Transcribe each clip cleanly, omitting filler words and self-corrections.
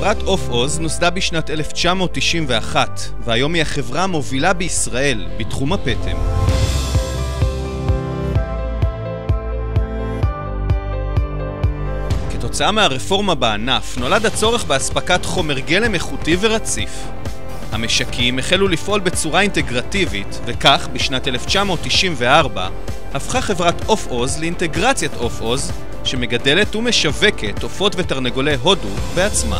חברת עוף עוז נוסדה בשנת 1991, והיום היא החברה המובילה בישראל בתחום הפטם. כתוצאה מהרפורמה בענף נולד הצורך באספקת חומר גלם איכותי ורציף. המשקים החלו לפעול בצורה אינטגרטיבית, וכך בשנת 1994 הפכה חברת עוף עוז לאינטגרציית עוף עוז, שמגדלת ומשווקת עופות ותרנגולי הודו בעצמה.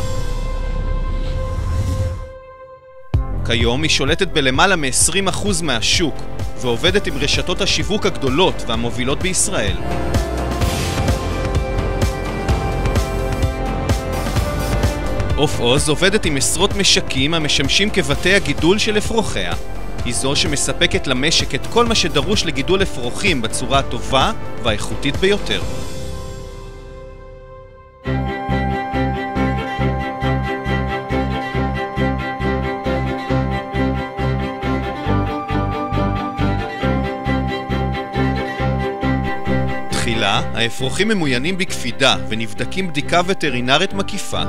כיום היא שולטת בלמעלה מ-20% מהשוק, ועובדת עם רשתות השיווק הגדולות והמובילות בישראל. עוף עוז עובדת עם עשרות משקים המשמשים כבתי הגידול של אפרוחיה. היא זו שמספקת למשק את כל מה שדרוש לגידול אפרוחים בצורה הטובה והאיכותית ביותר. תחילה, האפרוחים ממוינים בקפידה ונבדקים בדיקה וטרינרית מקיפה.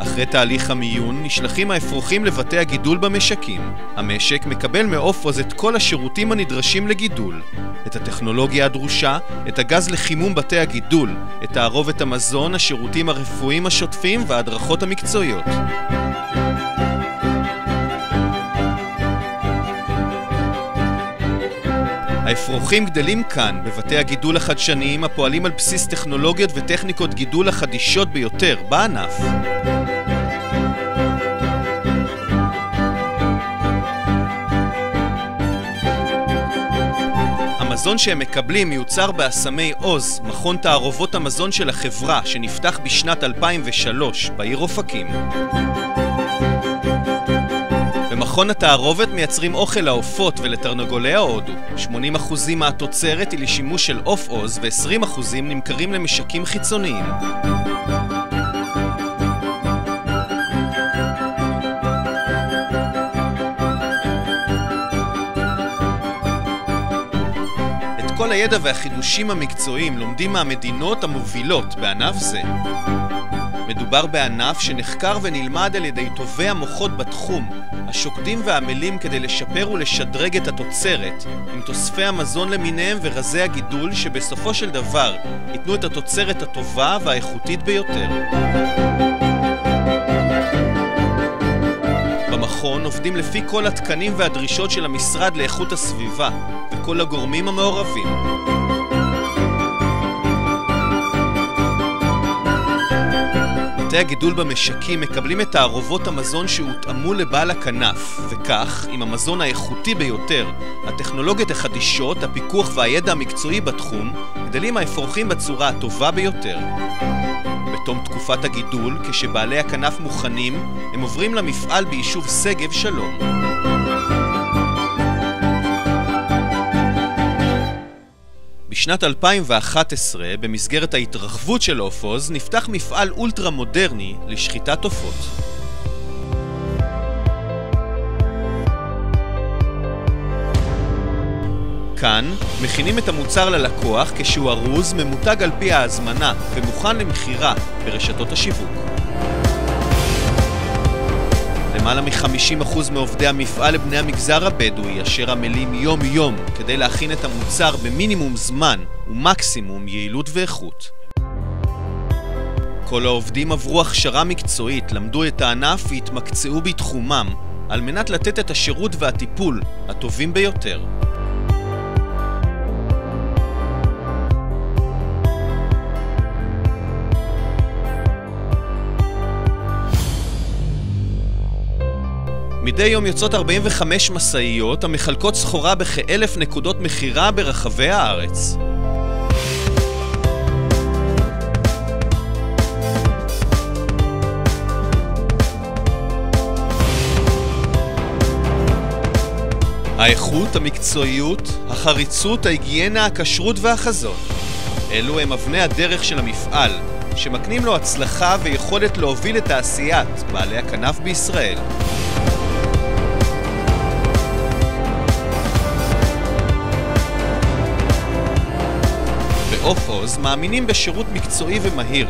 אחרי תהליך המיון נשלחים האפרוחים לבתי הגידול במשקים. המשק מקבל מעוף עוז את כל השירותים הנדרשים לגידול, את הטכנולוגיה הדרושה, את הגז לחימום בתי הגידול, את תערובת המזון, השירותים הרפואיים השוטפים וההדרכות המקצועיות. האפרוחים גדלים כאן, בבתי הגידול החדשניים הפועלים על בסיס טכנולוגיות וטכניקות גידול החדישות ביותר בענף. המזון שהם מקבלים מיוצר באסמי עוז, מכון תערובות המזון של החברה, שנפתח בשנת 2003 בעיר אופקים. במכון התערובת מייצרים אוכל לעופות ולתרנגולי ההודו. 80% מהתוצרת היא לשימוש של עוף עוז ו-20% נמכרים למשקים חיצוניים. את כל הידע והחידושים המקצועיים לומדים מהמדינות המובילות בענף זה. מדובר בענף שנחקר ונלמד על ידי טובי המוחות בתחום, השוקדים והעמלים כדי לשפר ולשדרג את התוצרת, עם תוספי המזון למיניהם ורזי הגידול שבסופו של דבר ייתנו את התוצרת הטובה והאיכותית ביותר. במכון עובדים לפי כל התקנים והדרישות של המשרד לאיכות הסביבה וכל הגורמים המעורבים. בתי הגידול במשקים מקבלים את תערובות המזון שהותאמו לבעל הכנף, וכך, עם המזון האיכותי ביותר, הטכנולוגיות החדישות, הפיקוח והידע המקצועי בתחום, גדלים האפרוחים בצורה הטובה ביותר. בתום תקופת הגידול, כשבעלי הכנף מוכנים, הם עוברים למפעל ביישוב שגב שלום. בשנת 2011, במסגרת ההתרחבות של עוף עוז, נפתח מפעל אולטרה מודרני לשחיטת עופות. כאן מכינים את המוצר ללקוח כשהוא ארוז, ממותג על פי ההזמנה ומוכן למכירה ברשתות השיווק. למעלה מ-50% מעובדי המפעל לבני המגזר הבדואי, אשר עמלים יום-יום כדי להכין את המוצר במינימום זמן ומקסימום יעילות ואיכות. כל העובדים עברו הכשרה מקצועית, למדו את הענף והתמקצעו בתחומם, על מנת לתת את השירות והטיפול הטובים ביותר. מדי יום יוצאות 45 מסעיות המחלקות סחורה בכ-1,000 נקודות מחירה ברחבי הארץ. האיכות, המקצועיות, החריצות, ההיגיינה, הכשרות והחזון. אלו הם אבני הדרך של המפעל, שמקנים לו הצלחה ויכולת להוביל את תעשיית בעלי הכנף בישראל. בעוף עוז מאמינים בשירות מקצועי ומהיר,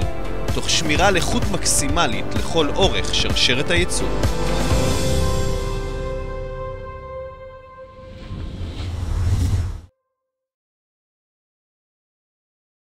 תוך שמירה על איכות מקסימלית לכל אורך שרשרת הייצור.